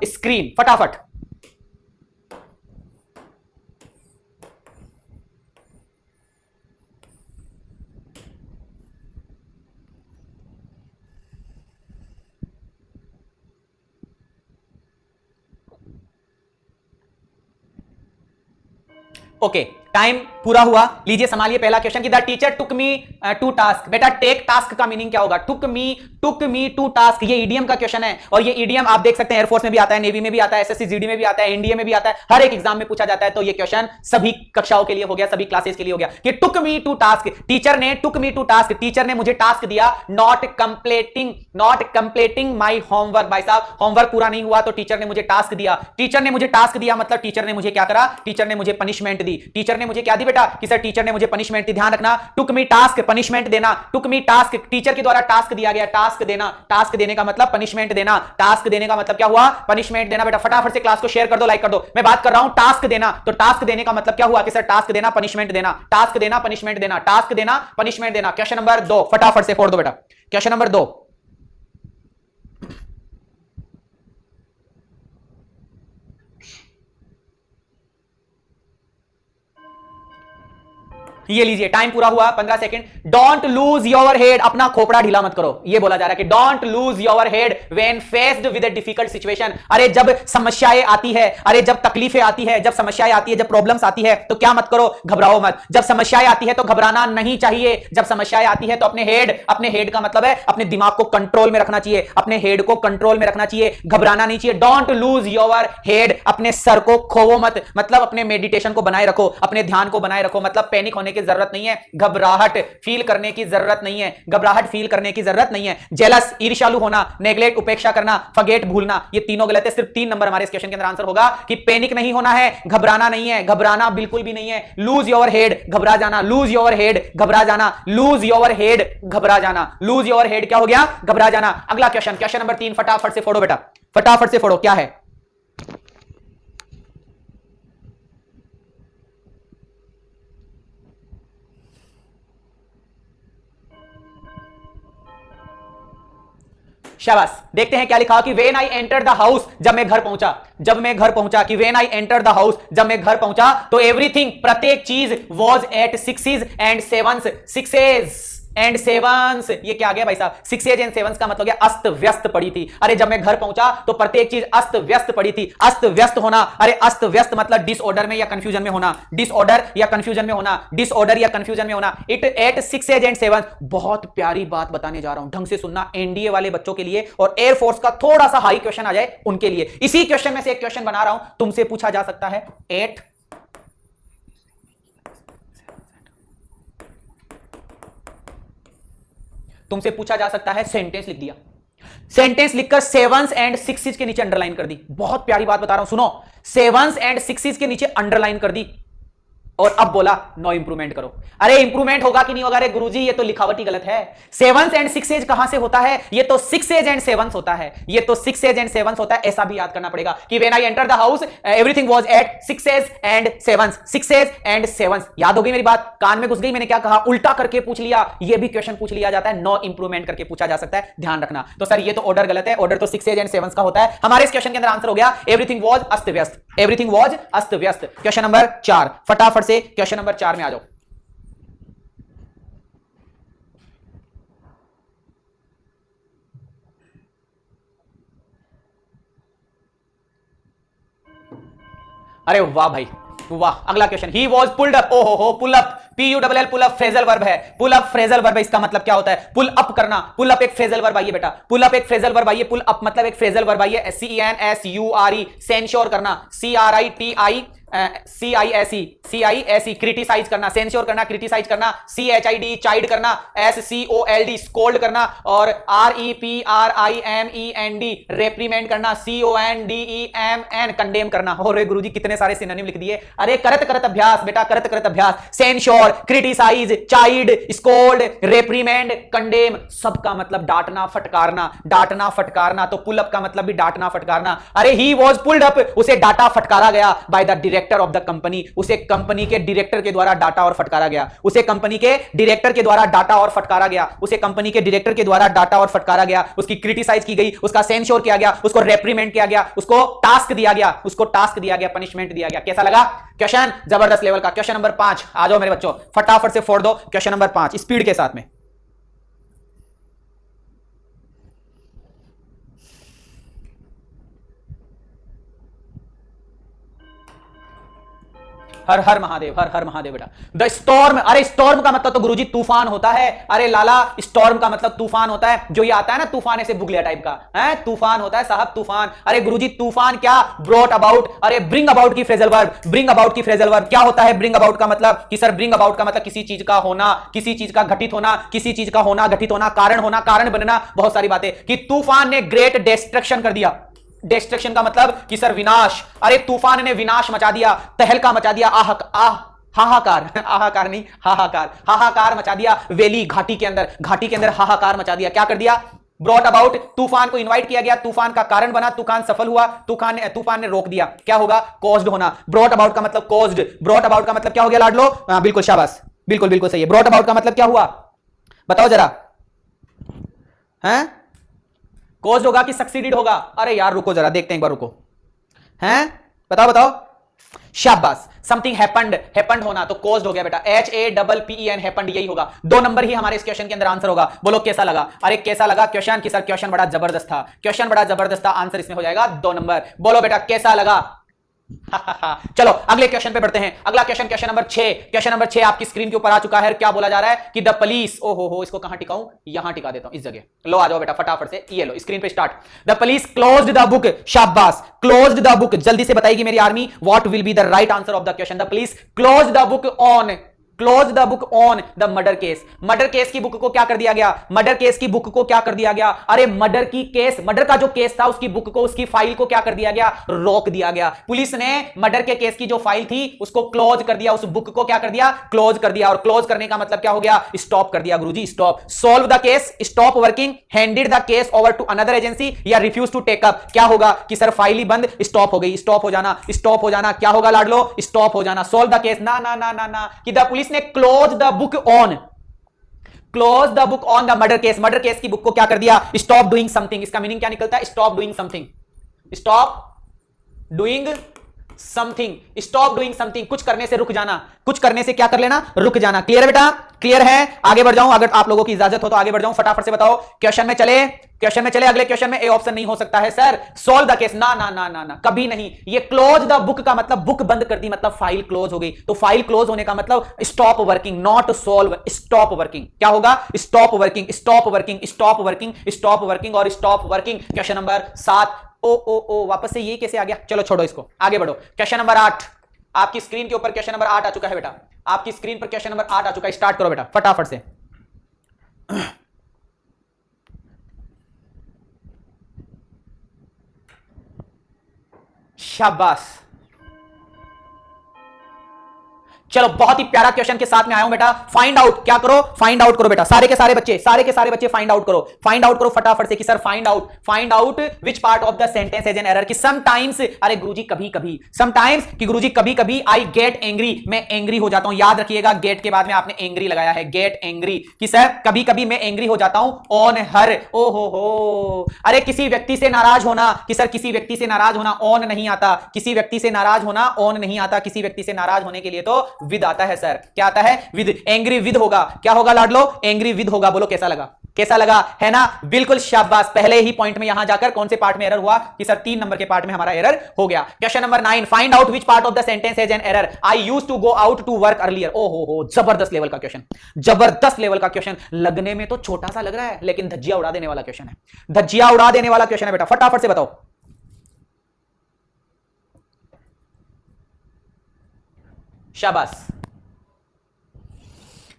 Screen फटाफट। Okay time पूरा हुआ। लीजिए संभालिए पहला क्वेश्चन की the teacher took me to task. बेटा टेक टास्क का मीनिंग क्या होगा? टुक मी टू टास्क, ये ईडीएम का क्वेश्चन है और ये ईडीएम आप देख सकते हैं एयरफोर्स में भी आता है, नेवी में भी आता है, एसएससी जीडी में भी आता है, एनडीए में भी आता है, हर एक एग्जाम में पूछा जाता है। तो ये क्वेश्चन सभी कक्षाओं के लिए हो गया, सभी क्लासेस के लिए हो गया कि टुक मी टू टास्क। टीचर ने टुक मी टू टास्क, टीचर ने मुझे टास्क दिया नॉट कंप्लीटिंग माई होमवर्क। भाई साहब होमवर्क पूरा नहीं हुआ तो टीचर ने मुझे टास्क दिया। टीचर ने मुझे टास्क दिया मतलब टीचर ने मुझे क्या करा? टीचर ने मुझे पनिशमेंट दी। टीचर ने मुझे क्या दी बेटा? कि सर टीचर ने मुझे पनिशमेंट दी। ध्यान रखना, टुक मी टास्क पनिशमेंट देना, टुक मी टास्क टीचर के द्वारा टास्क दिया गया, टास्क देना, टास्क देने का मतलब पनिशमेंट देना, टास्क देने का मतलब क्या हुआ? पनिशमेंट देना। बेटा फटाफट से क्लास को शेयर कर दो, लाइक कर दो। मैं बात कर रहा हूं टास्क देना, तो टास्क देने का मतलब क्या हुआ? कि सर टास्क देना पनिशमेंट देना, टास्क देना पनिशमेंट देना, टास्क देना पनिशमेंट देना। क्वेश्चन नंबर 2 फटाफट से फोड़ दो बेटा। क्वेश्चन नंबर 2, ये लीजिए टाइम पूरा हुआ 15 second. Don't lose your head, अपना खोपड़ा ढीला मत करो। ये बोला जा रहा है कि don't lose your head when faced with a difficult situation. अरे जब समस्याएं आती है, अरे जब तकलीफें आती है, जब समस्याएं आती है, जब प्रॉब्लम्स आती है तो क्या मत करो? घबराओ मत। जब समस्याएं आती है तो घबराना नहीं चाहिए। जब समस्याएं आती है तो अपने हेड का मतलब है अपने दिमाग को कंट्रोल में रखना चाहिए, अपने हेड को कंट्रोल में रखना चाहिए, घबराना नहीं चाहिए। डोंट लूज योर हेड, अपने सर को खोवो मत, मतलब अपने मेडिटेशन को बनाए रखो, अपने ध्यान को बनाए रखो, मतलब पैनिक होने की जरूरत नहीं है, घबराहट फील करने की जरूरत नहीं है, घबराहट फील करने की जरूरत नहीं है। जेलस ईर्ष्यालु होना, नेग्लेक्ट उपेक्षा करना, फॉरगेट भूलना, ये तीनों गलत है। सिर्फ 3 नंबर हमारे इस क्वेश्चन के अंदर आंसर होगा कि पैनिक नहीं होना है, घबराना नहीं है, घबराना बिल्कुल भी नहीं है। लूज योर हेड, घबरा जाना, लूज योर हेड, घबरा जाना, लूज योर हेड, घबरा जाना, लूज योर हेड क्या हो गया? घबरा जाना। अगला क्वेश्चन, क्वेश्चन नंबर 3 फटाफट से फोड़ो बेटा, फटाफट से फोड़ो। क्या है? शाबाश। देखते हैं क्या लिखा कि when I enter the house, जब मैं घर पहुंचा, जब मैं घर पहुंचा, कि when I enter the house, जब मैं घर पहुंचा तो एवरीथिंग, प्रत्येक चीज, was at 6s and 7s, 6s and 7s, ये क्या आ गया भाई साहब? 6s and 7s का मतलब हो गया अस्त व्यस्त पड़ी थी। अरे जब मैं घर पहुंचा तो प्रत्येक चीज अस्त व्यस्त पड़ी थी। अस्त व्यस्त होना, अरे अस्त व्यस्त मतलब डिसऑर्डर में या कंफ्यूजन में होना, डिसऑर्डर या कंफ्यूजन में होना, डिसऑर्डर या कंफ्यूजन में होना। It at 6s and 7s। बहुत प्यारी बात बताने जा रहा हूं, ढंग से सुनना, एनडीए वाले बच्चों के लिए और एयरफोर्स का थोड़ा सा हाई क्वेश्चन आ जाए उनके लिए। इसी क्वेश्चन में से एक क्वेश्चन बना रहा हूं, तुमसे पूछा जा सकता है। 8 तुमसे पूछा जा सकता है, सेंटेंस लिख दिया, सेंटेंस लिखकर 7s and 6s के नीचे अंडरलाइन कर दी। बहुत प्यारी बात बता रहा हूं, सुनो, 7s and 6s के नीचे अंडरलाइन कर दी और अब बोला नो इंप्रूवमेंट करो। अरे इंप्रूवमेंट होगा कि नहीं होगा? अरे गुरुजी ये तो लिखावट ही गलत है। 7s and 6s कहां से होता है? ये तो 6s and 7s होता है, ये तो 6s and 7s होता है। ऐसा भी याद करना पड़ेगा कि when I enter the house everything was at 6s and 7s, 6s and 7s। याद हो गई मेरी बात? कान में घुस गई? मैंने क्या कहा? उल्टा करके पूछ लिया। ये भी क्वेश्चन पूछ लिया जाता है, नो इंप्रूवमेंट करके पूछा जा सकता है, ध्यान रखना। तो सर ये तो ऑर्डर गलत है, ऑर्डर तो 6s and 7s का होता है। हमारे इस क्वेश्चन के अंदर आंसर हो गया एवरीथिंग वाज अस्त व्यस्त, एवरीथिंग वाज अस्त व्यस्त। क्वेश्चन नंबर 4 फटाफट से, क्वेश्चन नंबर 4 में आ जाओ। अरे वाह भाई वाह। अगला question, he was pulled up. ओहो हो, pull up, PULL pull up phrasal verb है। पुल अप फ्रेजल वर्ब है, इसका मतलब क्या होता है? पुल अप करना। पुल अप एक फ्रेजल वर्ब आई है बेटा, पुल अप एक फ्रेजल वर्ब आई है। पुल अप मतलब एक फ्रेजल वर्ब आई है, CENSURE, सेंश्योर करना, CRITICISE, क्रिटिसाइज करना, सेंश्योर करना, क्रिटिसाइज करना, CHID, चाइड करना, SCOLD, स्कोल्ड करना, और REPRIMEND, रेप्रीमेंट करना, CONDEMN, कंडेम करना। और गुरुजी कितने सारे सिनोनिम लिख दिए। अरे करत करत अभ्यास बेटा, करत करत अभ्यास। Censure, criticise, chide, scold, reprimand, condemn, सबका मतलब डांटना फटकारना, डांटना फटकारना। तो पुल अप का मतलब भी डांटना फटकारना। अरे ही वॉज पुल्ड अप, उसे डांटा फटकारा गया by the director director of the company, उसे कंपनी के डायरेक्टर के द्वारा डांटा और फटकारा गया, उसे कंपनी के डायरेक्टर के द्वारा डांटा और फटकारा गया, उसे कंपनी के डायरेक्टर के द्वारा डांटा और फटकारा गया, उसकी क्रिटिसाइज की गई, उसका सेंश्योर किया गया, उसको रेप्रीमेंट किया गया, उसको टास्क दिया गया, पनिशमेंट दिया गया। कैसा लगा क्वेश्चन? जबरदस्त लेवल का। क्वेश्चन नंबर 5 आ जाओ मेरे बच्चों, फटाफट से फोड़ दो क्वेश्चन नंबर 5 स्पीड के साथ में। हर हर महादेव, हर हर महादेव बेटा। द स्टॉर्म, अरे स्टॉर्म का मतलब तो गुरुजी तूफान होता है। अरे लाला, स्टॉर्म का मतलब तूफान होता है, जो ये आता है ना तूफान ऐसे बुगलिया टाइप का है, तूफान होता है साहब, तूफान। अरे गुरुजी तूफान क्या? ब्रॉट अबाउट, अरे ब्रिंग अबाउट की फ्रेजल वर्ब, ब्रिंग अबाउट की फ्रेजल वर्ब क्या होता है? ब्रिंग अबाउट का मतलब कि सर ब्रिंग अबाउट का मतलब किसी चीज का होना, किसी चीज का घटित होना, किसी चीज का होना, घटित होना, कारण बनना, बहुत सारी बातें। कि तूफान ने ग्रेट डिस्ट्रक्शन कर दिया। डिस्ट्रक्शन का मतलब कि सर विनाश, अरे तूफान ने विनाश मचा दिया, तहलका मचा दिया, हाहाकार, हाहाकार नहीं, हाहाकार मचा दिया वैली, घाटी के अंदर हाहाकार मचा दिया। क्या कर दिया? ब्रॉट अबाउट, तूफान को इनवाइट किया गया, तूफान का कारण बना, तूफान सफल हुआ, तूफान ने रोक दिया। क्या होगा? कॉज्ड होना। ब्रॉट अबाउट का मतलब कॉज्ड, ब्रॉट अबाउट का मतलब क्या हो गया लाडलो? बिल्कुल शाबाश, बिल्कुल बिल्कुल सही है। ब्रॉट अबाउट का मतलब क्या हुआ? बताओ जरा, हैं? कॉज्ड होगा कि सक्सीडेड होगा? अरे यार रुको जरा, देखते हैं एक बार, रुको, हैं? बताओ। शाबाश, समथिंग हैपेंड होना, तो कॉज्ड हो गया बेटा, HAPPEN, हैपेंड, यही होगा। 2 नंबर ही हमारे इस क्वेश्चन के अंदर आंसर होगा। बोलो कैसा लगा? अरे कैसा लगा क्वेश्चन? कि सर क्वेश्चन बड़ा जबरदस्त था, क्वेश्चन बड़ा जबरदस्त था, आंसर इसमें हो जाएगा 2 नंबर। बोलो बेटा कैसा लगा? चलो अगले क्वेश्चन पे बढ़ते हैं। अगला question, question number 6, question number 6 आपकी स्क्रीन के ऊपर आ चुका है। क्या बोला जा रहा है? कि द पुलिस, ओहो, इसको कहां टिकाऊं? यहां टिका देता हूं, इस जगह। लो आ जाओ बेटा फटाफट से, ये लो स्क्रीन पे start. The police closed the book, शाबाश, क्लोज्ड द बुक। जल्दी से बताएगी मेरी army, what will be the right answer of the question? The police closed the book on, close the book on the murder case. Murder case की book को क्या कर दिया गया? मर्डर केस की बुक को क्या कर दिया गया? अरे मर्डर की केस, मर्डर का जो केस था उसकी बुक को, उसकी फाइल को क्या कर दिया गया? रोक दिया गया। पुलिस ने मर्डर के केस की जो फाइल थी उसको क्लोज कर दिया, उस बुक को क्या कर दिया? क्लोज कर दिया। और क्लोज करने का मतलब क्या हो गया? स्टॉप कर दिया गुरुजी, stop. Solve the case, stop working, handed the case over to another agency, या रिफ्यूज टू टेक अप। क्या होगा? कि सर फाइल ही बंद, स्टॉप हो गई, स्टॉप हो जाना, स्टॉप हो जाना। क्या होगा लाडलो? स्टॉप हो जाना। सॉल्व द केस, ना ना ना ना ना, कि द पुलिस ने close the book on, close the book on the murder case. Murder case की बुक को क्या कर दिया? Stop doing something. इसका मीनिंग क्या निकलता है? Stop doing something, stop doing something, stop doing something, कुछ करने से रुक जाना, कुछ करने से क्या कर लेना? रुक जाना। क्लियर है बेटा? क्लियर है? आगे बढ़ जाऊं, अगर आप लोगों की इजाजत हो तो आगे बढ़ जाऊं, फटाफट से बताओ। क्वेश्चन में चले, क्वेश्चन में चले। अगले क्वेश्चन में ए ऑप्शन नहीं हो सकता है सर। सॉल्व द केस, ना ना ना ना ना, कभी नहीं। ये क्लोज द बुक का मतलब बुक बंद कर दी, मतलब फाइल क्लोज हो गई। तो फाइल क्लोज होने का मतलब stop working, not solve, stop working. क्या होगा? Stop working, stop working, stop working, stop working और स्टॉप वर्किंग। Question number 7। ओ वापस से ये कैसे आ गया? चलो छोड़ो इसको, आगे बढ़ो। क्वेश्चन नंबर 8 आपकी स्क्रीन के ऊपर, क्वेश्चन नंबर 8 आ चुका है बेटा, आपकी स्क्रीन पर क्वेश्चन नंबर 8 आ चुका है। स्टार्ट करो बेटा फटाफट से। शाबाश, चलो बहुत ही प्यारा क्वेश्चन के साथ में आया हूं बेटा। फाइंड आउट, क्या करो? फाइंड आउट करो बेटा, सारे के सारे बच्चे, सारे के सारे बच्चे फाइंड आउट करो, फाइंड आउट करो फटाफट से। कि sir find out which part of the sentence has an error. कि समटाइम्स, अरे गुरुजी कभी कभी, समटाइम्स कि गुरुजी कभी कभी, आई गेट एंग्री, मैं एंग्री हो जाता हूं। याद रखिएगा गेट के बाद में आपने एंग्री लगाया है, गेट एंग्री। कि सर कभी कभी मैं एंग्री हो जाता हूं ऑन हर, ओ हो। अरे किसी व्यक्ति से नाराज होना, कि सर किसी व्यक्ति से नाराज होना ऑन नहीं आता, किसी व्यक्ति से नाराज होना ऑन नहीं आता, किसी व्यक्ति से नाराज होने के लिए तो विद आता है सर। क्या आता है? विद। एंग्री विद होगा, क्या होगा लाडलो? एंग्री विद होगा। बोलो कैसा लगा? कैसा लगा? है ना? बिल्कुल शाबाश। पहले ही पॉइंट में यहां जाकर कौन से पार्ट में एरर हुआ? कि सर 3 नंबर के पार्ट में हमारा एरर हो गया। Question number 9, find out which part of the sentence has an error. I used to go out to work earlier. ओ हो, जबरदस्त लेवल का क्वेश्चन, जबरदस्त लेवल का क्वेश्चन। लगने में तो छोटा सा लग रहा है लेकिन धज्जिया उड़ा देने वाला क्वेश्चन है, धज्जिया उड़ा देने वाला क्वेश्चन है बेटा। फटाफट से बताओ। शाबाश,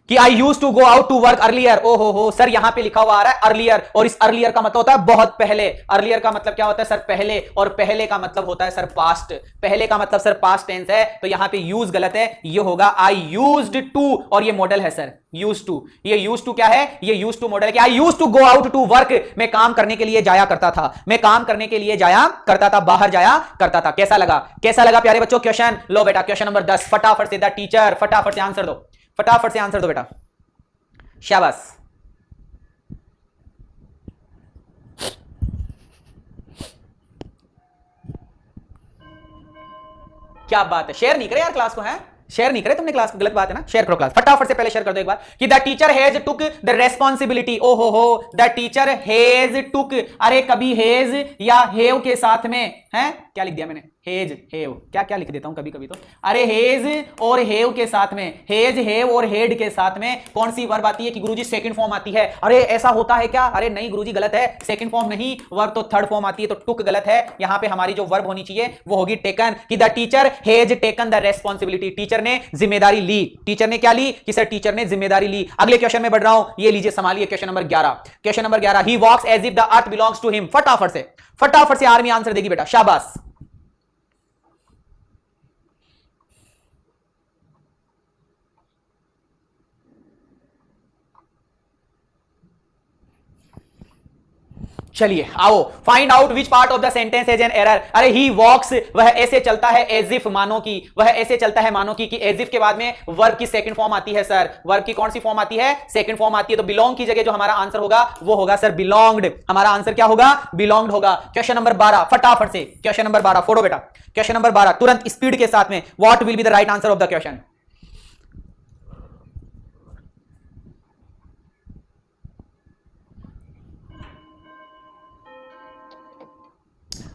कि I use to go out to work earlier. ओ हो सर, यहां पे लिखा हुआ आ रहा है अर्लियर, और इस अर्लियर का मतलब होता है बहुत पहले। अर्लियर का मतलब क्या होता है सर? पहले, और पहले का मतलब होता है सर पास्ट। पहले का मतलब सर पास्ट टेंस है, तो यहां पे यूज गलत है, ये होगा आई यूज्ड टू, और ये मॉडल है सर यूज टू। ये यूज टू क्या है? ये यूज टू मॉडल है कि I use to go out to work, मैं काम करने के लिए जाया करता था, मैं काम करने के लिए जाया करता था, बाहर जाया करता था। कैसा लगा? कैसा लगा प्यारे बच्चों क्वेश्चन? लो बेटा क्वेश्चन नंबर 10 फटाफट से द टीचर, फटाफट से आंसर दो, फटाफट से आंसर दो बेटा, शाबाश। क्या बात है, शेयर नहीं करे यार क्लास को, है शेयर नहीं करे तुमने क्लास को, गलत बात है ना, शेयर करो क्लास, फटाफट से पहले शेयर कर दो एक बार कि the teacher has took the responsibility. ओ हो द टीचर हैज टुक, अरे कभी हैज या हेव के साथ में है, क्या लिख दिया मैंने? हेज हेव, क्या क्या लिख देता हूं कभी कभी तो। अरे हेज और हेव के साथ में, हेज हेव और हेड के साथ में कौन सी वर्ब आती है कि गुरुजी सेकंड फॉर्म आती है? अरे ऐसा होता है क्या? अरे नहीं गुरुजी गलत है, सेकंड फॉर्म नहीं, वर्ब तो थर्ड फॉर्म आती है, तो टुक गलत है। यहां पे हमारी जो वर्ब होनी चाहिए वो होगी टेकन, कि the teacher has taken the responsibility, teacher ने जिम्मेदारी ली। टीचर ने क्या ली? कि सर टीचर ने जिम्मेदारी ली। अगले क्वेश्चन में बढ़ रहा हूं, ये लीजिए संभालिए, question number 11। Question number 11, he walks as if the earth belongs to him. फटाफट से आर्मी आंसर देगी बेटा, शाबाश। चलिए आओ, find out which part of the sentence is an error. अरे ही वॉक्स, वह ऐसे चलता है, एज इफ मानो की, वह ऐसे चलता है मानो की, एज इफ के बाद में वर्ब की सेकंड फॉर्म आती है सर। वर्ब की कौन सी फॉर्म आती है? सेकंड फॉर्म आती है, तो बिलोंग की जगह जो हमारा आंसर होगा वो होगा सर बिलोंग्ड। हमारा आंसर क्या होगा? बिलोंग्ड होगा। क्वेश्चन नंबर 12 फटाफट से, क्वेश्चन नंबर 12 फोड़ो बेटा, क्वेश्चन नंबर 12 तुरंत स्पीड के साथ में, what will be the right answer of the question?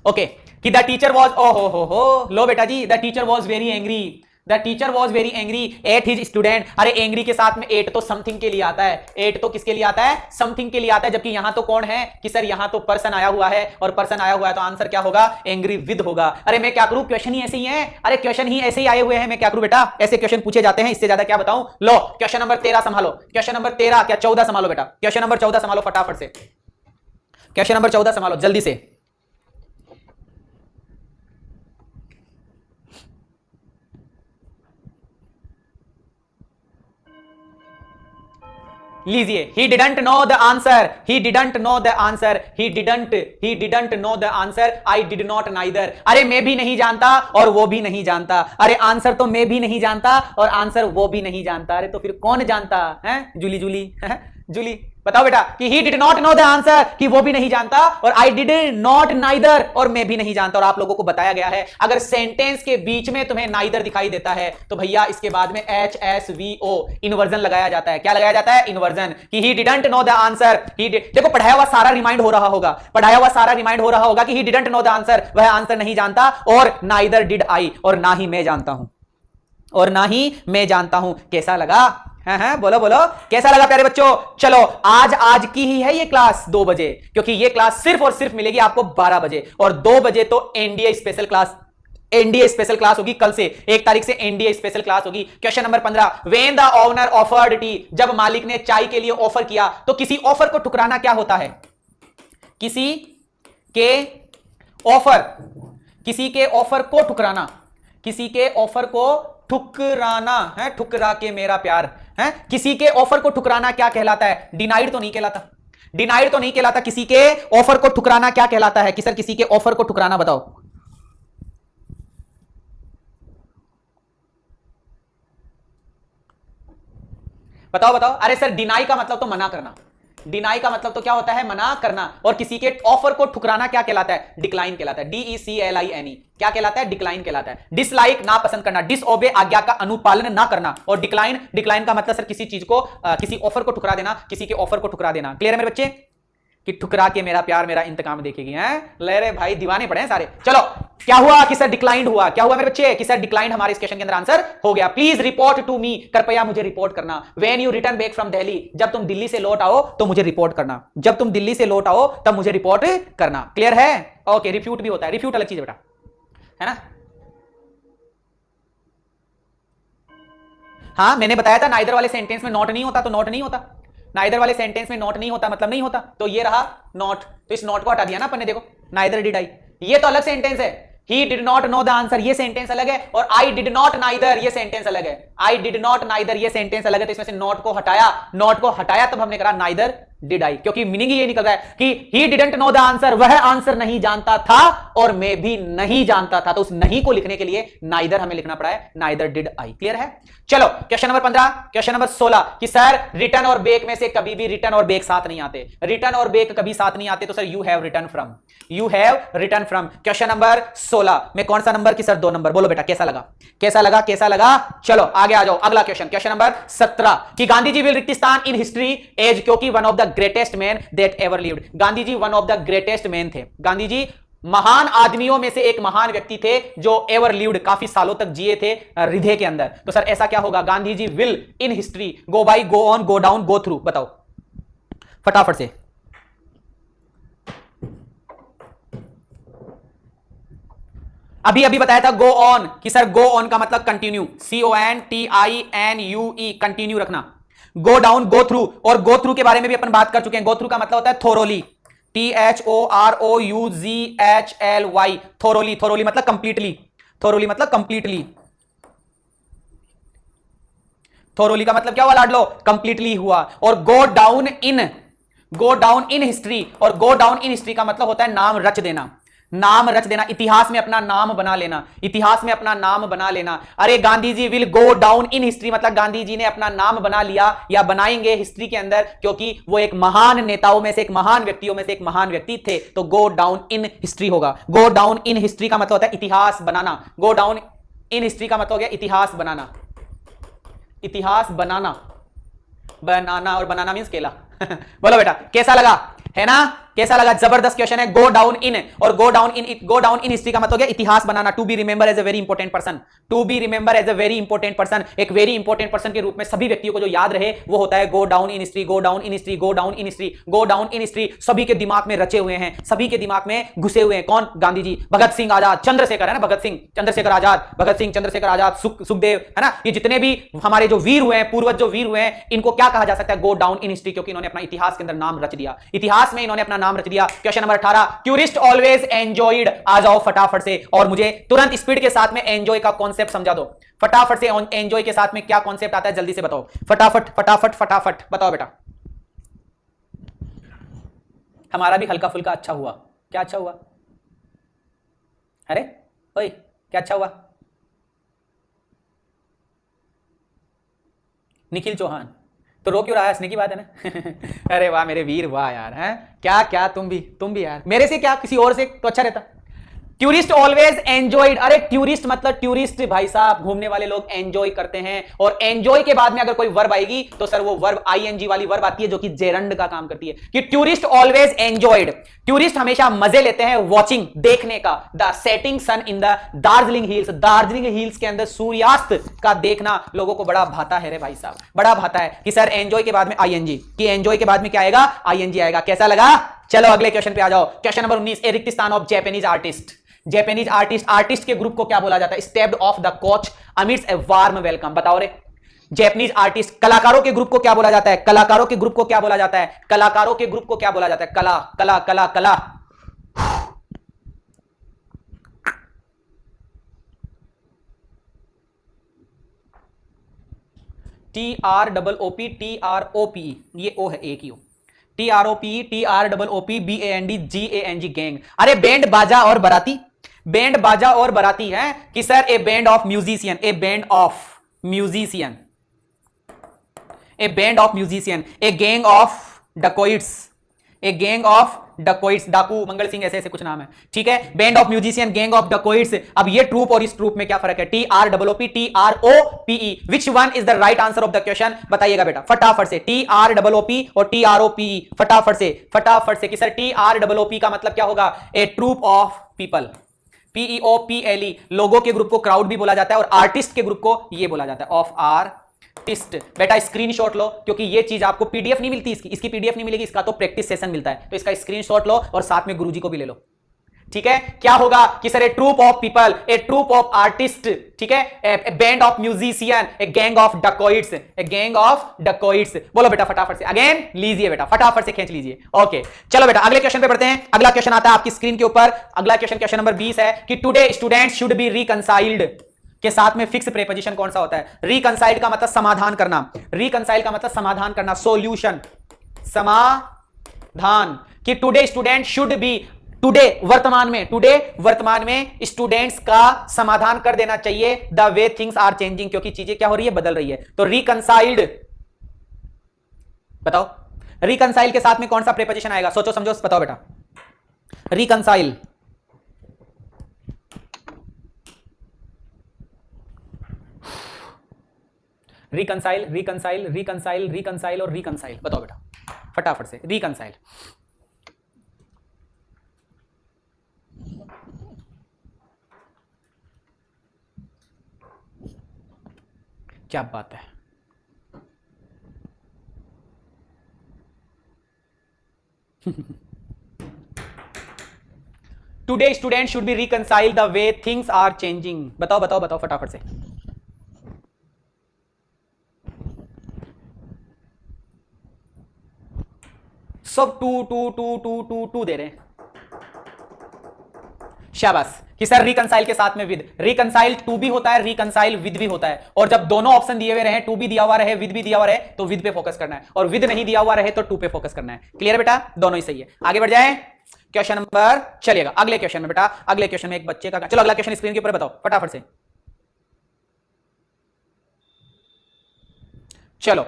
Okay, कि द टीचर वॉज, ओ हो लो बेटा जी, the teacher was very angry, the teacher was very angry at his student. अरे एंग्री के साथ में एट तो समथिंग के लिए आता है, एट तो किसके लिए आता है? समथिंग के लिए आता है, जबकि यहां तो कौन है कि सर यहां तो पर्सन आया हुआ है, और पर्सन आया हुआ है तो आंसर क्या होगा? एंग्री विद होगा। अरे मैं क्या करूं, क्वेश्चन ही ऐसे ही है, अरे क्वेश्चन ही ऐसे ही आए हुए हैं, मैं क्या करूं बेटा, ऐसे क्वेश्चन पूछे जाते हैं, इससे ज्यादा क्या बताऊं। लो क्वेश्चन नंबर 13 संभालो, क्वेश्चन नंबर 13 क्या 14 संभालो बेटा, क्वेश्चन नंबर 14 संभालो फटाफट से, क्वेश्चन नंबर 14 संभालो जल्दी से। लीजिए, he didn't know the answer, he didn't know the answer, he didn't know the answer, I did not neither। अरे मैं भी नहीं जानता और वो भी नहीं जानता। अरे आंसर तो मैं भी नहीं जानता और आंसर वो भी नहीं जानता, अरे तो फिर कौन जानता है? जूली जूली जूली बताओ बेटा कि he did not know the answer, कि वो भी नहीं जानता, और I did not neither, और मैं भी नहीं जानता। और आप लोगों को बताया गया है अगर सेंटेंस के बीच में तुम्हें neither दिखाई देता है तो भैया इसके बाद में HSVO इन्वर्जन लगाया जाता है। क्या लगाया जाता है? इन्वर्जन, कि he didn't know the answer, देखो पढ़ाया हुआ सारा रिमाइंड हो रहा होगा, पढ़ाया हुआ सारा रिमाइंड हो रहा होगा कि he didn't know the answer, वह आंसर नहीं जानता, और neither did I, और ना ही मैं जानता हूं, और ना ही मैं जानता हूं। कैसा लगा? हाँ बोलो बोलो, कैसा लगा प्यारे बच्चों? चलो आज की ही है ये क्लास 2 बजे, क्योंकि ये क्लास सिर्फ और सिर्फ मिलेगी आपको 12 बजे, और 2 बजे तो NDA special class, NDA special class होगी। कल से 1 तारीख से एनडीए स्पेशल क्लास होगी। Question number 15, when the owner offered T, जब मालिक ने चाय के लिए ऑफर किया, तो किसी ऑफर को ठुकराना क्या होता है? किसी के ऑफर, किसी के ऑफर को ठुकराना, किसी के ऑफर को ठुकराना है, ठुकरा के मेरा प्यार है, किसी के ऑफर को ठुकराना क्या कहलाता है? डिनाइड तो नहीं कहलाता, डिनाइड तो नहीं कहलाता। किसी के ऑफर को ठुकराना क्या कहलाता है कि सर किसी के ऑफर को ठुकराना बताओ। बताओ बताओ। अरे सर डिनाई का मतलब तो मना करना, डिनाई का मतलब तो क्या होता है? मना करना। और किसी के ऑफर को ठुकराना क्या कहलाता है? डिक्लाइन कहलाता है, DECLINE। क्या कहलाता है? डिक्लाइन कहलाता है। डिसलाइक ना पसंद करना, डिसओबे आज्ञा का अनुपालन ना करना, और डिक्लाइन, डिक्लाइन का मतलब सर किसी चीज को, किसी ऑफर को ठुकरा देना, किसी के ऑफर को ठुकरा देना। क्लियर है मेरे बच्चे? कि ठुकरा के मेरा प्यार मेरा इंतकाम देखेगी, हैं? ले रे भाई दीवाने पड़े हैं सारे। चलो क्या हुआ कि सर डिक्लाइंड हुआ, क्या हुआ मेरे बच्चे कि सर डिक्लाइंड हमारे इस क्वेश्चन के अंदर आंसर हो गया। प्लीज रिपोर्ट टू मी, कृपया मुझे रिपोर्ट करना। When you return back from Delhi, जब तुम दिल्ली से लौट आओ तो मुझे रिपोर्ट करना, जब तुम दिल्ली से लौट आओ तब मुझे रिपोर्ट करना। क्लियर है? ओके, रिफ्यूट भी होता है, रिफ्यूट अलग चीज है बेटा, है ना? हाँ मैंने बताया था नाइदर वाले सेंटेंस में नॉट नहीं होता तो नॉट नहीं होता, नाइदर वाले सेंटेंस में नॉट नहीं होता मतलब नहीं होता, तो ये रहा नॉट, तो इस नॉट को हटा दिया ना अपन ने, देखो नाइदर डिड आई, ये तो अलग सेंटेंस है, he did not know the answer ये सेंटेंस अलग है, और आई डिड नॉट नाइदर ये सेंटेंस अलग है, आई डिड नॉट नाइदर ये सेंटेंस अलग है, तो इसमें से नॉट को हटाया, नॉट को हटाया तब हमने कहा नाइदर डिड आई, क्योंकि मीनिंग ये निकल रहा है कि he didn't know the answer, वह आंसर नहीं जानता था और मैं भी नहीं जानता था, तो उस नहीं को लिखने के लिए नाइदर हमें लिखना पड़ा है, नाइदर डिड आई। क्लियर है? चलो क्वेश्चन नंबर 15, क्वेश्चन नंबर 16 कि सर रिटर्न और बेक में से कभी भी रिटर्न और बेक साथ नहीं आते, रिटर्न और बेक कभी साथ नहीं आते, तो sir you have return from, you have return from. Question number 16 में कौन सा नंबर की सर 2 नंबर, बोलो बेटा कैसा लगा, कैसा लगा, कैसा लगा? चलो आगे आ जाओ, अगला क्वेश्चन, क्वेश्चन नंबर 17 कि गांधी जी विल रिक्त स्थान इन हिस्ट्री एज, क्योंकि one of the greatest man that ever lived, Gandhi ji one of the greatest man थे, गांधी जी महान आदमियों में से एक महान व्यक्ति थे जो एवर लिव्ड काफी सालों तक जिए थे हृदय के अंदर, तो सर ऐसा क्या होगा, Gandhi ji will in history go by, go on, go down, go through, बताओ फटाफट से। अभी अभी बताया था गो ऑन कि सर गो ऑन का मतलब कंटिन्यू, CONTINUE कंटिन्यू रखना, गो डाउन गो थ्रू, और गो थ्रू के बारे में भी अपन बात कर चुके हैं, गो थ्रू का मतलब होता है थोरोली, THOROUGHLY, थोरोली, थोरोली मतलब कंप्लीटली, थोरोली मतलब कंप्लीटली, थोरोली का मतलब क्या हुआ लाडलो, कंप्लीटली हुआ, और गो down in, go down in history, और गो डाउन इन हिस्ट्री का मतलब होता है नाम रच देना, नाम रच देना, इतिहास में अपना नाम बना लेना, इतिहास में अपना नाम बना लेना। अरे Gandhi ji will go down in history मतलब गांधी जी ने अपना नाम बना लिया या बनाएंगे हिस्ट्री के अंदर, क्योंकि वो एक महान नेताओं में से, एक महान व्यक्तियों में से एक महान व्यक्ति थे, तो गो डाउन इन हिस्ट्री होगा। गो डाउन इन हिस्ट्री का मतलब होता है इतिहास बनाना, गो डाउन इन हिस्ट्री का मतलब हो गया इतिहास बनाना, इतिहास बनाना, बनाना और बनाना मींस केला बोलो बेटा कैसा लगा, है ना, कैसा लगा? जबरदस्त क्वेश्चन है। गो डाउन इन, और गो डाउन इन हिस्ट्री का मतलब क्या, इतिहास बनाना, to be remember as a very important person, to be remember as a very important person, एक वेरी इंपॉर्टेंट पर्सन के रूप में सभी व्यक्तियों को जो याद रहे वो होता है गो down in history, go down in history, go down in history, go down in history, सभी के दिमाग में रचे हुए हैं, सभी के दिमाग में घुसे हुए हैं। कौन? गांधी जी, भगत सिंह आजाद, चंद्रशेखर है ना, भगत सिंह, चंद्रशेखर आजाद, भगत सिंह, चंद्रशेखर आजाद, सुखदेव, है ना, ये जितने भी हमारे जो वीर हुए हैं, पूर्वज जो वीर हुए हैं, इनको क्या कहा जा सकता है, गो डाउन इन हिस्ट्री, क्योंकि इन्होंने अपना इतिहास के अंदर नाम रच दिया, इतिहास में इन्होंने अपना नाम रच दिया। Question number 18 tourist always enjoyed, आ जाओ फटाफट से और मुझे तुरंत स्पीड के साथ में एंजॉय का कॉन्सेप्ट समझा दो, फटाफट से एंजॉय के साथ में क्या कॉन्सेप्ट आता है जल्दी से बताओ, फटाफट फटाफट फटाफट बताओ बेटा। हमारा भी हल्का फुल्का अच्छा हुआ, क्या अच्छा हुआ? अरे ओए क्या अच्छा हुआ? निखिल चौहान, तो रो क्यों रहा है? हंसने की बात है ना अरे वाह मेरे वीर, वाह यार, हैं क्या क्या, तुम भी यार, मेरे से क्या किसी और से तो अच्छा रहता। टूरिस्ट ऑलवेज एंजॉयड, अरे टूरिस्ट मतलब टूरिस्ट भाई साहब, घूमने वाले लोग एंजॉय करते हैं, और एंजॉय के बाद में अगर कोई वर्ब आएगी तो सर वो वर्ब ING वाली वर्ब आती है जो कि जेरंड का काम करती है, कि टूरिस्ट ऑलवेज एंजॉयड, टूरिस्ट हमेशा मजे लेते हैं वॉचिंग, देखने का, the setting sun in the Darjeeling hills, Darjeeling hills के अंदर सूर्यास्त का देखना लोगों को बड़ा भाता है रे भाई साहब, बड़ा भाता है कि सर एंजॉय के बाद में ING, कि एंजॉय के बाद में क्या आएगा, ING आएगा। कैसा लगा? चलो अगले क्वेश्चन पे आ जाओ, क्वेश्चन नंबर 19, ए रिक्त स्थान of Japanese artist, Japanese artist, artist के ग्रुप को क्या बोला जाता है, stepped of the coach amidst a warm welcome, बताओ रे। जैपनीज आर्टिस्ट, कलाकारों के ग्रुप को क्या बोला जाता है, कलाकारों के ग्रुप को क्या बोला जाता है, कलाकारों के ग्रुप को क्या बोला जाता है, कला कला कला कला, TROOP, ये ओ है एक ही, TROPBAND गैंग। अरे बैंड बाजा और बराती, बैंड बाजा और बराती है कि sir a band of musician, a band of musician, a band of musician, a gang of dacoits, a gang of dacoits, डाकू मंगल सिंह ऐसे ऐसे कुछ नाम है, ठीक है, band of musician, gang of dacoits. अब ये ट्रूप और इस ट्रूप में क्या फर्क है, TROOPE, which one is the right answer of the question, बताइएगा बेटा फटाफट से, TROOP और TROPE, फटाफट से कि सर TROOP का मतलब क्या होगा, ए ट्रूप ऑफ पीपल, PEOPLE, लोगों के ग्रुप को क्राउड भी बोला जाता है, और आर्टिस्ट के ग्रुप को ये बोला जाता है ऑफ आर्टिस्ट। बेटा स्क्रीनशॉट लो, क्योंकि ये चीज आपको PDF नहीं मिलती, इसकी PDF नहीं मिलेगी, इसका तो प्रैक्टिस सेशन मिलता है, तो इसका स्क्रीनशॉट लो और साथ में गुरुजी को भी ले लो। ठीक है, क्या होगा कि sir a troupe of people, a troupe of artist, ठीक है, a band of musician, a gang of dacoits, a gang of dacoits. बोलो बेटा फटाफट से, अगेन लीजिए बेटा, फटाफट से खींच लीजिए। ओके चलो बेटा अगले क्वेश्चन पे बढ़ते हैं। अगला क्वेश्चन आता है आपकी स्क्रीन के ऊपर। अगला क्वेश्चन, क्वेश्चन नंबर 20 है कि टुडे स्टूडेंट्स शुड बी रिकंसाइल्ड के साथ में फिक्स प्रीपोजिशन कौन सा होता है? रिकंसाइल्ड का मतलब समाधान करना, रिकंसाइल का मतलब समाधान करना, सॉल्यूशन, समाधान। कि today student should B, today वर्तमान में, टुडे वर्तमान में स्टूडेंट्स का समाधान कर देना चाहिए the way things are changing, क्योंकि चीजें क्या हो रही है, बदल रही है। तो रिकंसाइल्ड, बताओ रिकंसाइल के साथ में कौन सा प्रीपोजिशन आएगा? सोचो समझो, बताओ बेटा। Reconcile, reconcile, reconcile, reconcile, reconcile और रिकंसाइल, बताओ बेटा फटाफट से। रिकंसाइल, क्या बात है। Today student should be reconcile the way things are changing, बताओ बताओ बताओ फटाफट से। सब to to to to to to दे रहे हैं, शाबाश। कि सर रिकंसाइल के साथ में विद, रिकंसाइल टू भी होता है, रिकंसाइल विद भी होता है। और जब दोनों ऑप्शन दिए हुए रहे, टू भी दिया हुआ रहे, विद भी दिया हुआ रहे, तो विद पे फोकस करना है, और विद नहीं दिया हुआ रहे तो टू पे फोकस करना है। क्लियर बेटा, दोनों ही सही है। आगे बढ़ जाए क्वेश्चन नंबर, चलिएगा अगले क्वेश्चन में बेटा। अगले क्वेश्चन में एक बच्चे का, चलो अगला क्वेश्चन स्क्रीन के ऊपर बताओ फटाफट से। चलो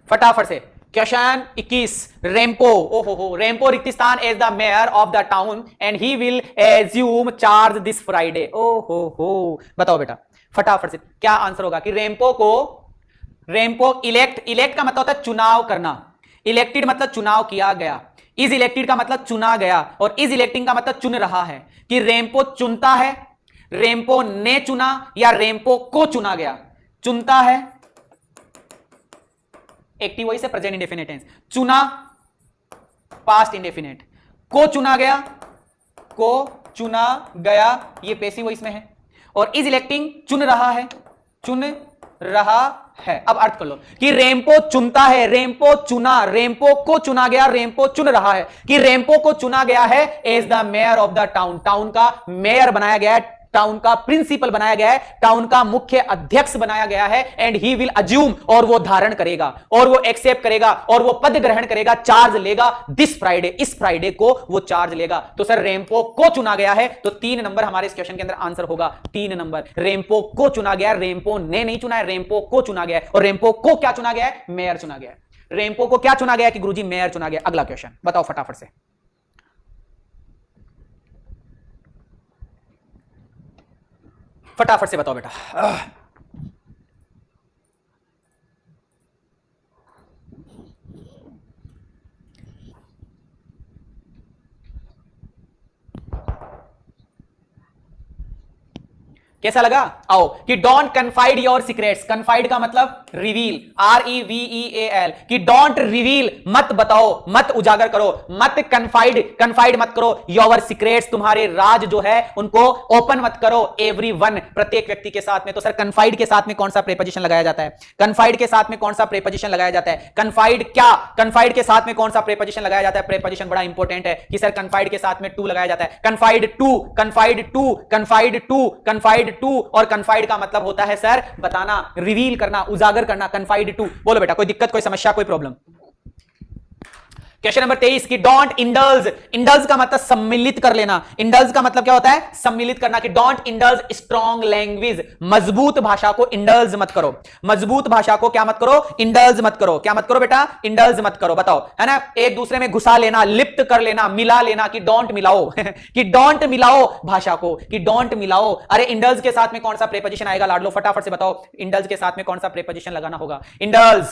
फटाफट से क्वेश्चन 21। रेम्पो, ओहो रेम्पो रिक्तिस्तान as the mayor of the town and he will assume charge this Friday. ओहो बताओ बेटा फटाफट से क्या आंसर होगा? कि रेम्पो को, रेम्पो इलेक्ट, इलेक्ट का मतलब होता है चुनाव करना, इलेक्टेड मतलब चुनाव किया गया, इज इलेक्टेड का मतलब चुना गया, और इज इलेक्टिंग का मतलब चुन रहा है। कि रेम्पो चुनता है, रेम्पो ने चुना, या रेम्पो को चुना गया। चुनता है एक्टिव वॉइस है, प्रेजेंट इंडेफिनिट टेंस, चुना पास्ट इंडेफिनिट, को चुना गया, को चुना गया ये पैसिव वॉइस में है, और इज इलेक्टिंग चुन रहा है, चुन रहा है। अब अर्थ कर लो कि रेम्पो चुनता है, रेम्पो चुना, रेम्पो को चुना गया, रेम्पो चुन रहा है। कि रेम्पो को चुना गया है as the mayor of the town, town का मेयर बनाया गया है, टाउन का प्रिंसिपल बनाया गया है, टाउन का मुख्य अध्यक्ष बनाया गया है। एंड ही विल अज्यूम, और वो धारण करेगा, और वो एक्सेप्ट करेगा, और वो पद ग्रहण करेगा, चार्ज लेगा दिस फ्राइडे, इस फ्राइडे को वो चार्ज लेगा। तो सर रेम्पो को चुना गया है, तो 3 नंबर हमारे इस क्वेश्चन के अंदर आंसर होगा। 3 नंबर, रेम्पो को चुना गया, रेम्पो ने नहीं चुना है, रेम्पो को चुना गया है। और रेम्पो को क्या चुना गया है? मेयर चुना गया है। रेम्पो को क्या चुना गया कि गुरुजी मेयर चुना गया। अगला क्वेश्चन बताओ फटाफट से। फटाफट से बताओ बेटा। कैसा लगा? आओ कि don't confide your secrets, confide का मतलब रिवील, REVEAL, कि डोंट रिवील मत बताओ, मत उजागर करो, मत कन्फाइड, कन्फाइड मत करो योर सीक्रेट्स, तुम्हारे राज जो है उनको ओपन मत करो एवरीवन, प्रत्येक व्यक्ति के साथ में। तो सर कन्फाइड के साथ में कौन सा प्रीपोजिशन लगाया जाता है? कन्फाइड के साथ में कौन सा प्रीपोजिशन लगाया जाता है? कन्फाइड क्या, कन्फाइड के साथ में कौन सा प्रीपोजिशन लगाया जाता है? प्रीपोजिशन बड़ा इंपॉर्टेंट है कि सर कन्फाइड के साथ में टू लगाया जाता है। Confide to, confide to, confide to, confide to. और कन्फाइड का मतलब होता है सर बताना, रिवील करना, उजागर करना। कन्फाइड टू, बोलो बेटा कोई दिक्कत, कोई समस्या, कोई प्रॉब्लम? क्वेश्चन नंबर 23 की डोंट इंडल्ज, इंडल्ज का मतलब सम्मिलित कर लेना। इंडल्ज का मतलब क्या होता है? सम्मिलित करना। कि डोंट इंडल्ज स्ट्रॉन्ग लैंग्वेज, मजबूत भाषा को इंडल्ज मत करो, मजबूत भाषा को क्या मत करो? इंडल्ज मत करो। क्या मत करो बेटा? इंडल्ज मत करो। बताओ, है ना, एक दूसरे में घुसा लेना, लिप्त कर लेना, मिला लेना, कि डोंट मिलाओ कि डोंट मिलाओ भाषा को, कि डोंट मिलाओ। अरे इंडल्ज के साथ में कौन सा प्रीपोजिशन आएगा लाडलो? फटाफट से बताओ, इंडल्ज के साथ में कौन सा प्रीपोजिशन लगाना होगा? इंडल्ज,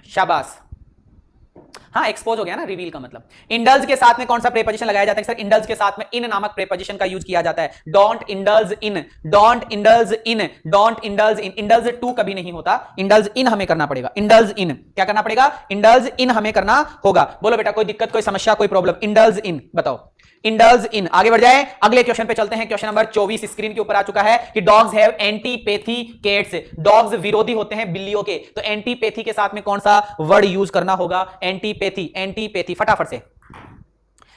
शाबाश। हाँ एक्सपोज हो गया ना, रिवील का मतलब। इंडल्ज के साथ में कौन सा प्रेपोजिशन लगाया जाता है सर? इंडल्ज के साथ में इन नामक प्रेपोजिशन का यूज किया जाता है। Don't indulge in, don't indulge in, don't indulge in. Indulge to कभी नहीं होता, इंडल्ज इन हमें करना पड़ेगा। इंडल्ज इन क्या करना पड़ेगा? इंडल्ज इन हमें करना होगा। बोलो बेटा कोई दिक्कत, कोई समस्या, कोई प्रॉब्लम? इंडल्ज इन बताओ, इंडल्ज इन। आगे बढ़ जाए, अगले क्वेश्चन पे चलते हैं। क्वेश्चन नंबर 24 स्क्रीन के ऊपर आ चुका है कि dogs have antipathy cats. Dogs विरोधी होते हैं बिल्लियों के, तो एंटीपैथी के साथ में कौन सा वर्ड यूज करना होगा? एंटीपैथी, एंटीपैथी फटाफट से,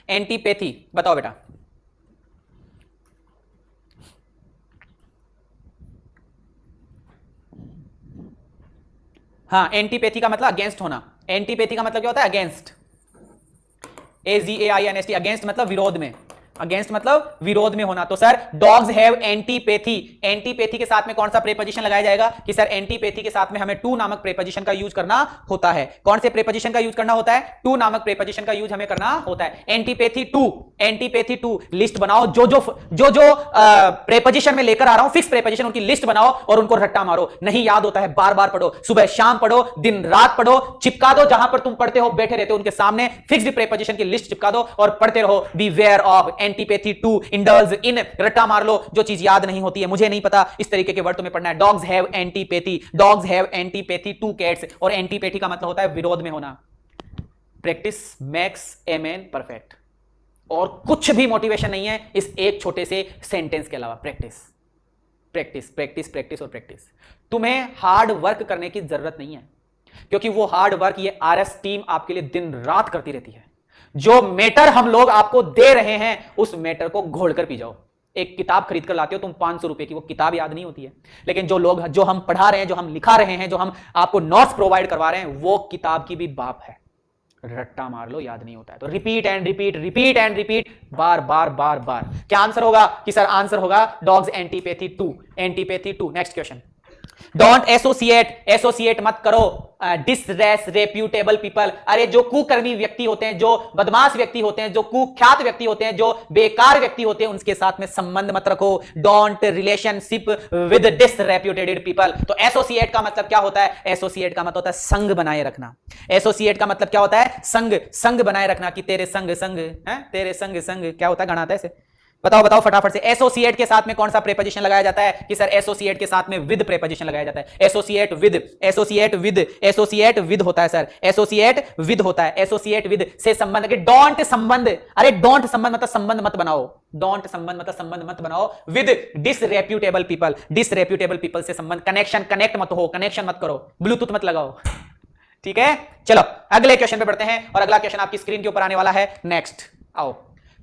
एंटीपैथी बताओ बेटा। हाँ एंटीपैथी का मतलब अगेंस्ट होना। एंटीपैथी का मतलब क्या होता है? अगेंस्ट, AGAINST, अगेंस्ट मतलब विरोध में, अगेंस्ट मतलब विरोध में होना। तो sir dogs have antipathy, antipathy के साथ में कौन सा प्रेपोजिशन लगाया जाएगा? कि सर एंटीपैथी के साथ में हमें टू नामक प्रेपोजिशन का यूज करना होता है। कौन से प्रेपोजिशन का यूज करना होता है? टू नामक प्रेपोजिशन का यूज हमें करना होता है। Antipathy to, antipathy to list बनाओ, जो जो प्रेपोजिशन में लेकर आ रहा हूं फिक्स प्रेपोजिशन, उनकी लिस्ट बनाओ और उनको रट्टा मारो। नहीं याद होता है बार बार पढ़ो, सुबह शाम पढ़ो, दिन रात पढ़ो, चिपका दो जहां पर तुम पढ़ते हो, बैठे रहते हो उनके सामने, फिक्स्ड प्रेपोजिशन की लिस्ट चिपका दो और पढ़ते रहो। Beware of antipathy to, indulge in, रट्टा मार लो। जो चीज याद नहीं होती है, मुझे नहीं पता, इस तरीके के वर्ड तुम्हें पढ़ना है। Dogs have antipathy, dogs have antipathy two cats. और एंटीपैथी का मतलब होता है विरोध में होना। Practice makes a man perfect. और कुछ भी मोटिवेशन नहीं है इस एक छोटे से सेंटेंस के अलावा। प्रैक्टिस प्रैक्टिस प्रैक्टिस प्रैक्टिस और प्रैक्टिस। तुम्हें हार्ड वर्क करने की जरूरत नहीं है, क्योंकि वो हार्ड वर्क ये आरएस टीम आपके लिए दिन रात करती रहती है। जो मैटर हम लोग आपको दे रहे हैं उस मैटर को घोल कर पी जाओ। एक किताब खरीद कर लाते हो तुम 500 रुपए की, वो किताब याद नहीं होती है, लेकिन जो हम पढ़ा रहे हैं, जो हम लिखा रहे हैं, जो हम आपको नोट्स प्रोवाइड करवा रहे हैं, वो किताब की भी बाप है। रट्टा मार लो, याद नहीं होता है तो repeat and repeat, repeat and repeat, बार बार बार बार। क्या आंसर होगा? कि सर आंसर होगा dogs antipathy to, antipathy to. Next question. Don't associate, associate मत करो डिसरेस रेप्यूटेबल पीपल। अरे जो कुकर्मी व्यक्ति होते हैं, जो बदमाश व्यक्ति होते हैं, जो कुख्यात व्यक्ति होते हैं, जो बेकार व्यक्ति होते हैं, उनके साथ में संबंध मत रखो। Don't relationship with disreputed people. तो एसोसिएट का मतलब क्या होता है? एसोसिएट का मतलब होता है संग बनाए रखना। एसोसिएट का मतलब क्या होता है? संग, संग बनाए रखना। कि तेरे संग संग है, तेरे संग संग क्या होता है? गणाता है ऐसे, बताओ बताओ फटाफट से। एसोसिएट के साथ में कौन सा प्रेपोजिशन लगाया जाता है? कि सर एसोसिएट के साथ में विद प्रेपोजिशन लगाया जाता है। Associate with, associate with, associate with होता है सर, एसोसिएट विद होता है। एसोसिएट विद से संबंध के, डोंट संबंध, अरे डोंट संबंध मतलब संबंध मत बनाओ। डोंट संबंध मतलब संबंध मत बनाओ विद डिसरेप्यूटेबल पीपल, डिसरेप्यूटेबल पीपल से संबंध, कनेक्शन, कनेक्ट मत हो, कनेक्शन मत करो, ब्लूटूथ मत लगाओ। ठीक है, चलो अगले क्वेश्चन पे बढ़ते हैं और अगला क्वेश्चन आपकी स्क्रीन के ऊपर आने वाला है। नेक्स्ट आओ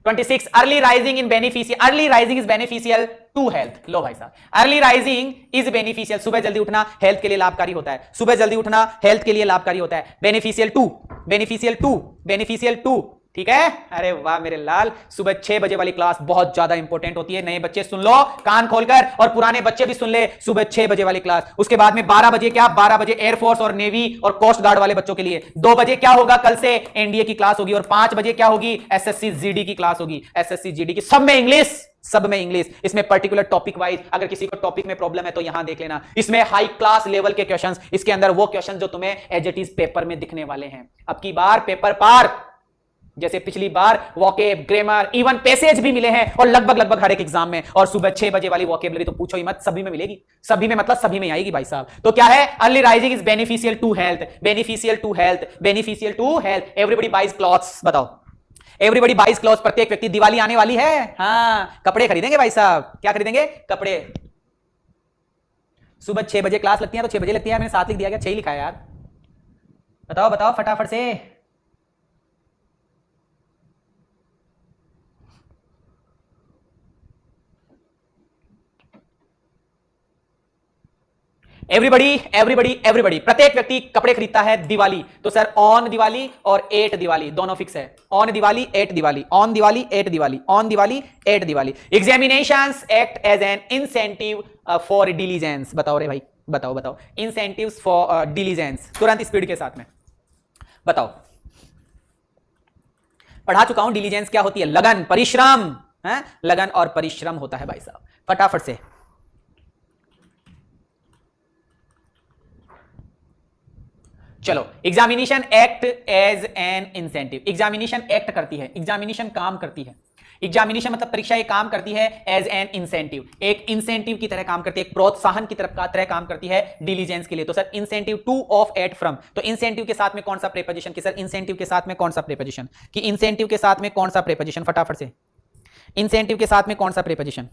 26, early rising in beneficial, early rising is beneficial to health. लो भाई साहब, अर्ली राइजिंग इज बेनिफिशियल, सुबह जल्दी उठना हेल्थ के लिए लाभकारी होता है। सुबह जल्दी उठना हेल्थ के लिए लाभकारी होता है। Beneficial to, beneficial to, beneficial to, ठीक है। अरे वाह मेरे लाल, सुबह 6 बजे वाली क्लास बहुत ज्यादा इंपॉर्टेंट होती है। नए बच्चे सुन लो कान खोलकर, और पुराने बच्चे भी सुन ले, सुबह 6 बजे वाली क्लास। उसके बाद में 12 बजे क्या? 12 बजे एयरफोर्स और नेवी और कोस्ट गार्ड वाले बच्चों के लिए। 2 बजे क्या होगा? कल से एनडीए की क्लास होगी। और 5 बजे क्या होगी? एसएससी जीडी की क्लास होगी। एसएससी जीडी की, सब में इंग्लिश, सब में इंग्लिश। इसमें पर्टिकुलर टॉपिक वाइज, अगर किसी को टॉपिक में प्रॉब्लम है तो यहां देख लेना। इसमें हाई क्लास लेवल के क्वेश्चंस, इसके अंदर वो क्वेश्चन जो तुम्हें एज इट इज पेपर में दिखने वाले हैं। अब की बार पेपर पार, जैसे पिछली बार वोकेब, ग्रामर, इवन पैसेज भी मिले हैं, और लगभग हर एक एग्जाम में। और सुबह 6 बजे वाली वोकेबलरी तो पूछो ही मत, सभी में मिलेगी। सभी में मतलब सभी में आएगी भाई साहब। तो क्या है? Early rising is beneficial to health, beneficial to health, beneficial to health. Everybody buys clothes, बताओ एवरीबॉडी बाइज क्लॉथ्स। प्रत्येक व्यक्ति, दिवाली आने वाली है, हाँ कपड़े खरीदेंगे भाई साहब। क्या खरीदेंगे? कपड़े। सुबह 6 बजे क्लास लगती है तो 6 बजे लगती है, मैंने 7 लिख दिया क्या? 6 लिखा है यार। बताओ बताओ फटाफट से। एवरीबडी एवरीबडी एवरीबडी, प्रत्येक व्यक्ति कपड़े खरीदता है दिवाली। तो सर ऑन दिवाली और 8 दिवाली दोनों फिक्स है। On Diwali 8 Diwali, on Diwali 8 Diwali, on Diwali 8 Diwali. Examinations act as an incentive for diligence. बताओ रे भाई, बताओ बताओ। इंसेंटिव्स फॉर डिलीजेंस, तुरंत स्पीड के साथ में बताओ। पढ़ा चुका हूं डिलीजेंस क्या होती है? लगन, परिश्रम है, लगन और परिश्रम होता है भाई साहब। फटाफट से। चलो, examination act as an incentive. Examination act करती है, एग्जामिनेशन काम करती है। एग्जामिनेशन मतलब परीक्षा ये काम करती है एज एन इंसेंटिव, एक इंसेंटिव की तरह काम करती है, एक प्रोत्साहन की तरह काम करती है डिलीजेंस के लिए। तो sir incentive to, of, at, from, तो इंसेंटिव के साथ में कौन सा प्रीपोजिशन कि सर इंसेंटिव के साथ में कौन सा प्रीपोजिशन कि इंसेंटिव के साथ में कौन सा प्रीपोजिशन, फटाफट से इंसेंटिव के साथ में कौन सा प्रीपोजिशन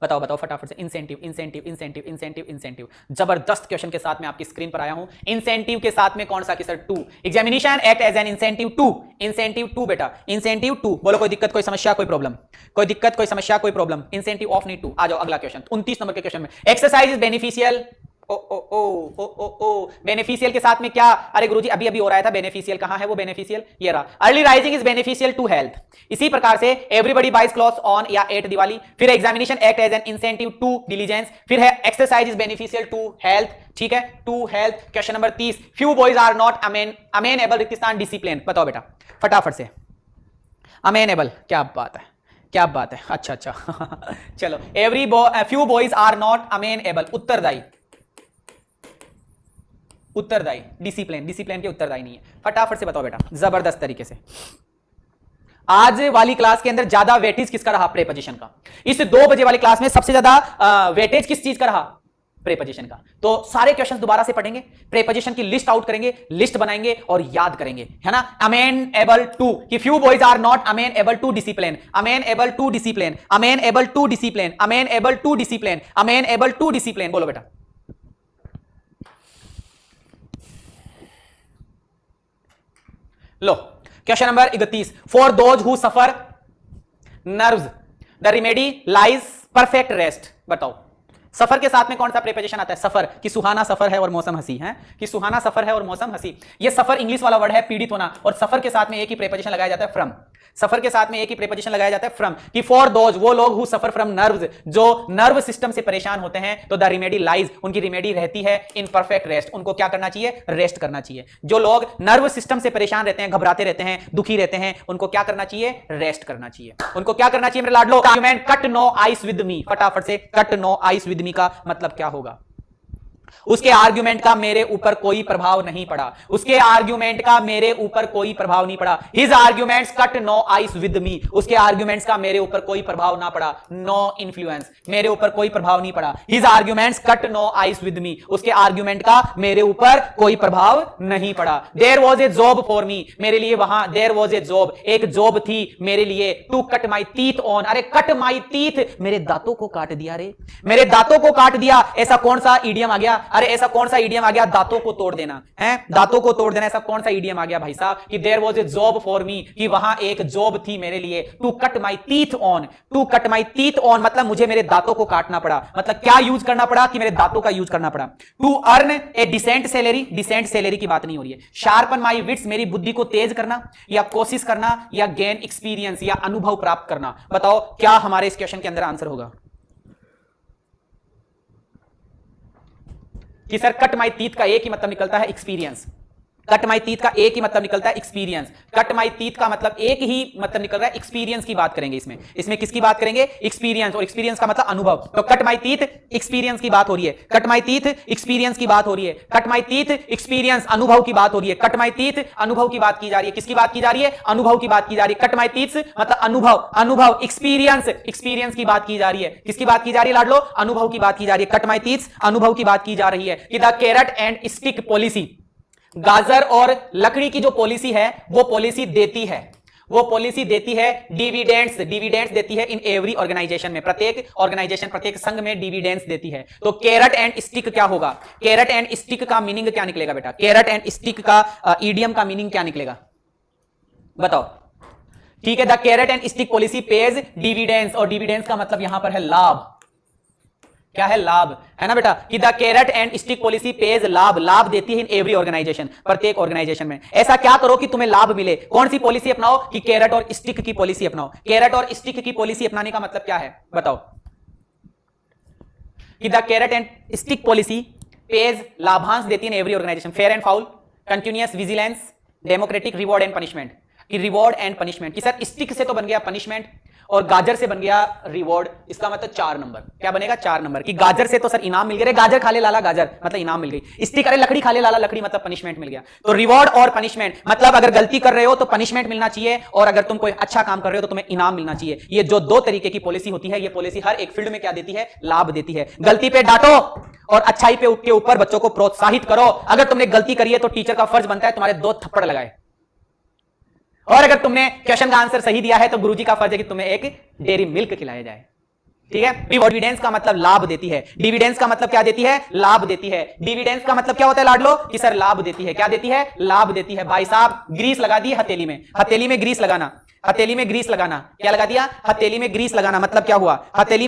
बताओ बताओ फटाफट से। Incentive incentive incentive incentive incentive, जबरदस्त क्वेश्चन के साथ मैं आपकी स्क्रीन पर आया हूं। इंसेंटिव के साथ में कौन सा कि sir to. Examination act as an incentive to, incentive to बेटा, इंसेंटिव टू। बोलो कोई दिक्कत, कोई समस्या, कोई प्रॉब्लम, कोई दिक्कत, कोई समस्या, कोई प्रॉब्लम। इंसेंटिव ऑफ नहीं टू। आ जाओ अगला क्वेश्चन, 29 नंबर के क्वेश्चन में। एक्सरसाइज इज बेनिफिशियल, ओ ओ ओ ओ ओ ओ बेनिफिशियल के साथ में क्या, अरे गुरुजी अभी अभी हो रहा था बेनिफिशियल, कहां है वो बेनिफिशियल, ये रहा। Early rising is beneficial to health. इसी प्रकार से एवरीबॉडी बाइज क्लॉथ्स ऑन या 8 दिवाली। फिर examination act as an incentive to diligence. फिर है exercise is beneficial to health, ठीक है, to health. Question number 30, few boys are not amenable रिक्तिस्थान डिसिप्लिन। बताओ बेटा फटाफट से, अमेनेबल क्या बात है, क्या बात है, अच्छा अच्छा चलो, few boys are not amenable, उत्तरदायी, उत्तरदायी, डिसिप्लिन, डिसिप्लिन के उत्तरदायी नहीं है। फटाफट से बताओ बेटा, जबरदस्त तरीके से। आज वाली क्लास के अंदर ज्यादा वेटेज किसका रहा, प्रीपोजिशन का। इस 2 बजे वाली क्लास में सबसे ज्यादा वेटेज किस चीज का रहा, प्रीपोजिशन का। तो सारे क्वेश्चन दोबारा से पढ़ेंगे, प्रीपोजिशन की लिस्ट आउट करेंगे, लिस्ट बनाएंगे और याद करेंगे, है ना। अमेनेबल टू कि few boys are not amenable to discipline, amenable to discipline, amenable to discipline, amenable to discipline, amenable to discipline. बोलो बेटा, लो question number 31, for those who suffer nerves the remedy lies perfect rest. बताओ suffer के साथ में कौन सा preposition आता है, सफर कि सुहाना सफर है और मौसम हंसी है, कि सुहाना सफर है और मौसम हंसी। ये सफर इंग्लिश वाला वर्ड है, पीड़ित होना, और सफर के साथ में एक ही प्रीपोजिशन लगाया जाता है फ्रॉम। सफर के साथ में एक ही प्रीपोजिशन लगाया जाता है फ्रॉम, कि फॉर दोज वो लोग हु सफर फ्रॉम नर्व्स, जो नर्व सिस्टम से परेशान होते हैं, तो द रेमेडी लाइज उनकी रेमेडी रहती है इन परफेक्ट रेस्ट, उनको क्या करना चाहिए, रेस्ट करना चाहिए। जो लोग नर्व सिस्टम से परेशान रहते हैं, घबराते रहते हैं, दुखी रहते हैं, उनको क्या करना चाहिए, रेस्ट करना चाहिए। उनको क्या करना चाहिए मेरे लाडलो, cut no ice with me. फटाफट से, cut no ice with me का मतलब क्या होगा। उसके आर्ग्यूमेंट का मेरे ऊपर कोई प्रभाव नहीं पड़ा, उसके आर्ग्यूमेंट का मेरे ऊपर कोई प्रभाव नहीं पड़ा। His arguments cut no ice with me, उसके आर्ग्यूमेंट्स का मेरे ऊपर कोई प्रभाव ना पड़ा, नो इन्फ्लुएंस, मेरे ऊपर कोई प्रभाव नहीं पड़ा। His arguments cut no ice with me, उसके आर्ग्यूमेंट का मेरे ऊपर कोई प्रभाव नहीं पड़ा। There was a job for me, मेरे लिए वहां देयर वॉज ए जॉब, एक जॉब थी मेरे लिए। To cut my teeth on, अरे कट माई टीथ, मेरे दांतों को काट दिया, रे मेरे दांतों को काट दिया। ऐसा कौन सा इडियम आ गया, अरे ऐसा कौन सा इडियम आ गया, दांतों को तोड़ देना है, दांतों को तोड़ देना, ऐसा कौन सा इडियम आ गया भाई साहब, कि there was a job for me, कि वहां एक जॉब थी मेरे लिए। To cut my teeth on, to cut my teeth on मतलब मुझे मेरे दांतों को काटना पड़ा, मतलब क्या यूज करना पड़ा, कि मेरे दांतों का यूज करना पड़ा। To earn a decent salary, decent salary की बात नहीं हो रही है। शार्पन माई विट्स, मेरी बुद्धि को तेज करना, या कोशिश करना, या गेन एक्सपीरियंस, या अनुभव प्राप्त करना। बताओ क्या हमारे इस क्वेश्चन के अंदर आंसर होगा, कि सर कट माई टीथ का एक ही मतलब निकलता है एक्सपीरियंस। कट माई टीथ का एक ही मतलब निकलता है एक्सपीरियंस। कट माई टीथ का मतलब एक ही मतलब निकल रहा है एक्सपीरियंस की बात करेंगे इसमें। इसमें किसकी बात करेंगे, एक्सपीरियंस, और एक्सपीरियंस का मतलब अनुभव। तो कट माई टीथ एक्सपीरियंस की बात हो रही है, कट माई टीथ एक्सपीरियंस की बात हो रही है, कट माई टीथ एक्सपीरियंस अनुभव की बात हो रही है, कट माई टीथ अनुभव की बात की जा रही है। किसकी बात की जा रही है, अनुभव की बात की जा रही है। कट माई टीथ मतलब अनुभव, अनुभव, एक्सपीरियंस, एक्सपीरियंस की बात की जा रही है। किसकी बात की जा रही है लाडलो, अनुभव की बात की जा रही है। कट माई टीथ अनुभव की बात की जा रही है। कि the carrot and stick policy, गाजर और लकड़ी की जो पॉलिसी है वो पॉलिसी देती है, वो पॉलिसी देती है डिविडेंड्स, डिविडेंड्स देती है इन एवरी ऑर्गेनाइजेशन में, प्रत्येक ऑर्गेनाइजेशन, प्रत्येक संघ में डिविडेंड्स देती है। तो कैरेट एंड स्टिक क्या होगा, कैरेट एंड स्टिक का मीनिंग क्या निकलेगा बेटा, कैरेट एंड स्टिक का ईडियम का मीनिंग क्या निकलेगा बताओ। ठीक है, the carrot and stick policy page dividends, और डिविडेंड्स का मतलब यहां पर है लाभ। क्या है, लाभ, है ना बेटा, कि the carrot and stick policy page, लाभ, लाभ देती है इन एवरी ऑर्गेनाइजेशन, प्रत्येक ऑर्गेनाइजेशन में। ऐसा क्या करो कि तुम्हें लाभ मिले, कौन सी पॉलिसी अपनाओ, कि कैरेट और स्टिक की पॉलिसी अपनाओ। कैरेट और स्टिक की पॉलिसी अपनाने का मतलब क्या है बताओ, कि the carrot and stick policy pays, लाभांश देती है in every organisation. Fair and foul, continuous vigilance, democratic, reward and punishment, कि रिवॉर्ड एंड पनिशमेंट, कि सर स्टिक से तो बन गया पनिशमेंट, और गाजर से बन गया रिवॉर्ड, इसका मतलब 4 नंबर। क्या बनेगा? 4 नंबर। कि गाजर से तो सर इनाम मिल गया, गाजर खा ले लाला, गाजर मतलब इनाम मिल गई। स्टिक अरे लकड़ी खा ले लाला, लकड़ी मतलब पनिशमेंट मिल गया। तो रिवॉर्ड और पनिशमेंट मतलब अगर गलती कर रहे हो तो पनिशमेंट मिलना चाहिए, और अगर तुम कोई अच्छा काम कर रहे हो तो तुम्हें इनाम मिलना चाहिए। ये जो 2 तरीके की पॉलिसी होती है, ये पॉलिसी हर एक फील्ड में क्या देती है? लाभ देती है। गलती पे डांटो और अच्छाई पे के ऊपर बच्चों को प्रोत्साहित करो। अगर तुमने गलती करी है तो टीचर का फर्ज बनता है तुम्हारे 2 थप्पड़ लगाए, और अगर तुमने क्वेश्चन का आंसर सही दिया है तो गुरुजी का फर्ज है कि तुम्हें एक डेयरी मिल्क खिलाया जाए। ठीक है। डिविडेंड्स का मतलब लाभ देती है। डिविडेंड्स का मतलब क्या देती है? लाभ देती है। डिविडेंड्स का मतलब क्या होता है लाडलो? कि सर लाभ देती है। क्या देती है? लाभ देती है। भाई साहब ग्रीस लगा दी हथेली में, हथेली में ग्रीस लगाना, हथेली में ग्रीस लगाना। क्या लगा दिया? हथेली में ग्रीस लगाना। मतलब क्या हुआ? हथेली